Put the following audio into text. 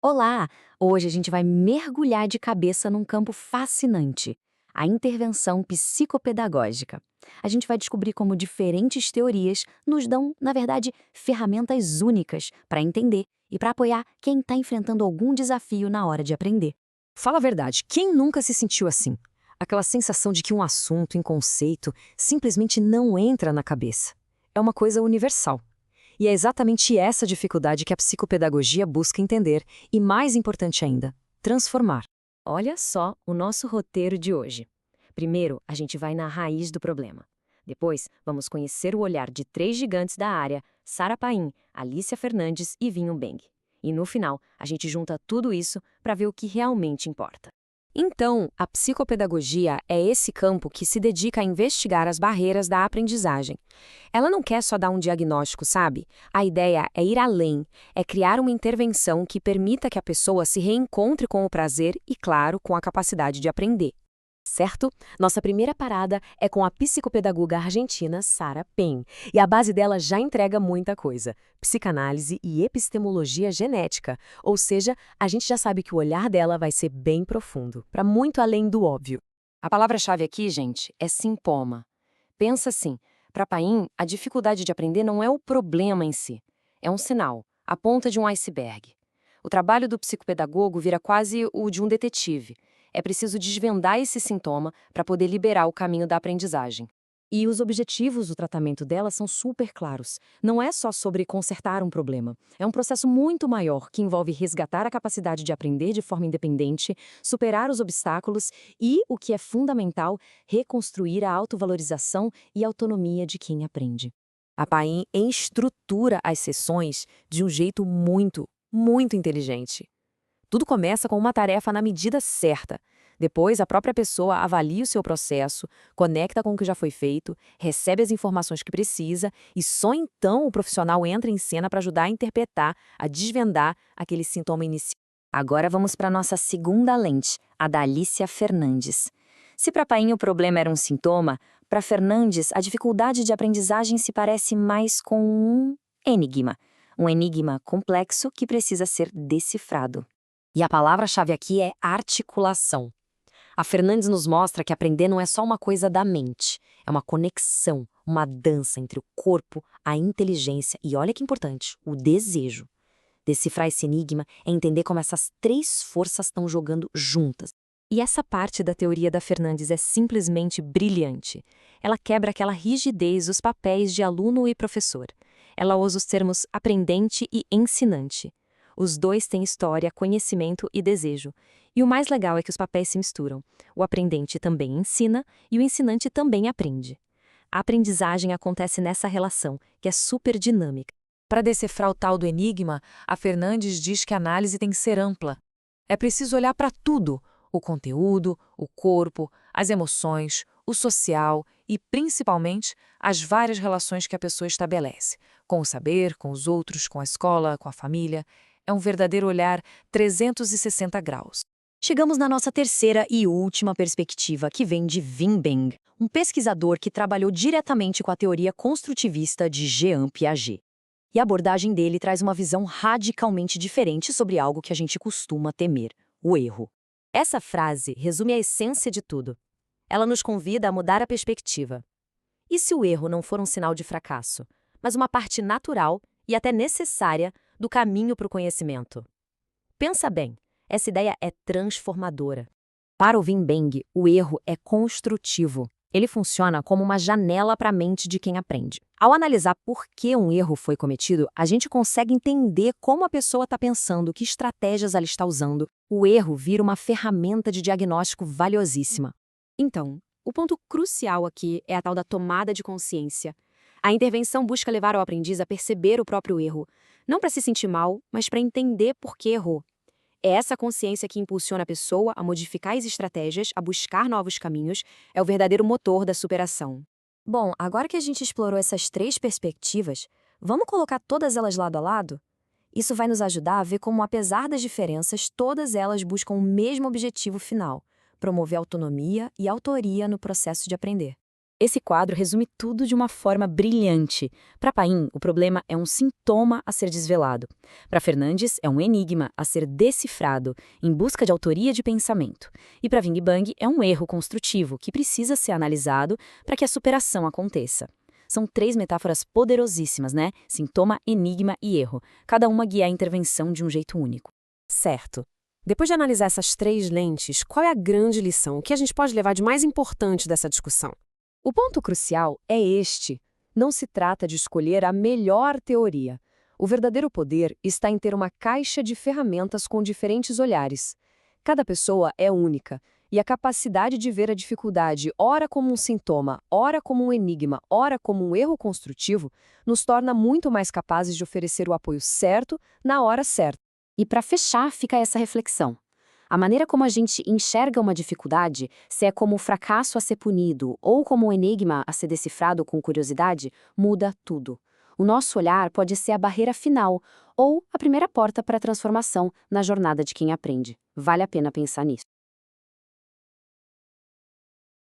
Olá! Hoje a gente vai mergulhar de cabeça num campo fascinante, a intervenção psicopedagógica. A gente vai descobrir como diferentes teorias nos dão, na verdade, ferramentas únicas para entender e para apoiar quem está enfrentando algum desafio na hora de aprender. Fala a verdade, quem nunca se sentiu assim? Aquela sensação de que um assunto, um conceito, simplesmente não entra na cabeça. É uma coisa universal. E é exatamente essa dificuldade que a psicopedagogia busca entender e, mais importante ainda, transformar. Olha só o nosso roteiro de hoje. Primeiro, a gente vai na raiz do problema. Depois, vamos conhecer o olhar de três gigantes da área, Sara Paim, Alicia Fernandes e Vinho Beng. E no final, a gente junta tudo isso para ver o que realmente importa. Então, a psicopedagogia é esse campo que se dedica a investigar as barreiras da aprendizagem. Ela não quer só dar um diagnóstico, sabe? A ideia é ir além, é criar uma intervenção que permita que a pessoa se reencontre com o prazer e, claro, com a capacidade de aprender. Certo? Nossa primeira parada é com a psicopedagoga argentina Sara Penn. E a base dela já entrega muita coisa: psicanálise e epistemologia genética. Ou seja, a gente já sabe que o olhar dela vai ser bem profundo, para muito além do óbvio. A palavra-chave aqui, gente, é sintoma. Pensa assim, para Paim, a dificuldade de aprender não é o problema em si, é um sinal, a ponta de um iceberg. O trabalho do psicopedagogo vira quase o de um detetive. É preciso desvendar esse sintoma para poder liberar o caminho da aprendizagem. E os objetivos do tratamento dela são super claros. Não é só sobre consertar um problema. É um processo muito maior que envolve resgatar a capacidade de aprender de forma independente, superar os obstáculos e, o que é fundamental, reconstruir a autovalorização e autonomia de quem aprende. A Paim estrutura as sessões de um jeito muito inteligente. Tudo começa com uma tarefa na medida certa. Depois, a própria pessoa avalia o seu processo, conecta com o que já foi feito, recebe as informações que precisa e só então o profissional entra em cena para ajudar a interpretar, a desvendar aquele sintoma inicial. Agora vamos para a nossa segunda lente, a da Alicia Fernandes. Se para Paim o problema era um sintoma, para Fernandes a dificuldade de aprendizagem se parece mais com um enigma. Um enigma complexo que precisa ser decifrado. E a palavra-chave aqui é articulação. A Fernandes nos mostra que aprender não é só uma coisa da mente, é uma conexão, uma dança entre o corpo, a inteligência e, olha que importante, o desejo. Decifrar esse enigma é entender como essas três forças estão jogando juntas. E essa parte da teoria da Fernandes é simplesmente brilhante. Ela quebra aquela rigidez dos papéis de aluno e professor. Ela usa os termos aprendente e ensinante. Os dois têm história, conhecimento e desejo. E o mais legal é que os papéis se misturam. O aprendente também ensina e o ensinante também aprende. A aprendizagem acontece nessa relação, que é super dinâmica. Para decifrar o tal do enigma, a Fernandes diz que a análise tem que ser ampla. É preciso olhar para tudo: o conteúdo, o corpo, as emoções, o social e, principalmente, as várias relações que a pessoa estabelece, com o saber, com os outros, com a escola, com a família. É um verdadeiro olhar 360 graus. Chegamos na nossa terceira e última perspectiva, que vem de Wim Beng, um pesquisador que trabalhou diretamente com a teoria construtivista de Jean Piaget. E a abordagem dele traz uma visão radicalmente diferente sobre algo que a gente costuma temer: o erro. Essa frase resume a essência de tudo. Ela nos convida a mudar a perspectiva. E se o erro não for um sinal de fracasso, mas uma parte natural e até necessária do caminho para o conhecimento? Pensa bem, essa ideia é transformadora. Para o Wim Beng, o erro é construtivo. Ele funciona como uma janela para a mente de quem aprende. Ao analisar por que um erro foi cometido, a gente consegue entender como a pessoa está pensando, que estratégias ela está usando. O erro vira uma ferramenta de diagnóstico valiosíssima. Então, o ponto crucial aqui é a tal da tomada de consciência. A intervenção busca levar o aprendiz a perceber o próprio erro, não para se sentir mal, mas para entender por que errou. É essa consciência que impulsiona a pessoa a modificar as estratégias, a buscar novos caminhos, é o verdadeiro motor da superação. Bom, agora que a gente explorou essas três perspectivas, vamos colocar todas elas lado a lado? Isso vai nos ajudar a ver como, apesar das diferenças, todas elas buscam o mesmo objetivo final: promover autonomia e autoria no processo de aprender. Esse quadro resume tudo de uma forma brilhante. Para Paim, o problema é um sintoma a ser desvelado. Para Fernandes, é um enigma a ser decifrado, em busca de autoria de pensamento. E para Ving Bang, é um erro construtivo que precisa ser analisado para que a superação aconteça. São 3 metáforas poderosíssimas, né? Sintoma, enigma e erro. Cada uma guia a intervenção de um jeito único. Certo. Depois de analisar essas 3 lentes, qual é a grande lição? O que a gente pode levar de mais importante dessa discussão? O ponto crucial é este. Não se trata de escolher a melhor teoria. O verdadeiro poder está em ter uma caixa de ferramentas com diferentes olhares. Cada pessoa é única, e a capacidade de ver a dificuldade ora como um sintoma, ora como um enigma, ora como um erro construtivo, nos torna muito mais capazes de oferecer o apoio certo na hora certa. E para fechar, fica essa reflexão. A maneira como a gente enxerga uma dificuldade, se é como um fracasso a ser punido ou como um enigma a ser decifrado com curiosidade, muda tudo. O nosso olhar pode ser a barreira final ou a primeira porta para a transformação na jornada de quem aprende. Vale a pena pensar nisso.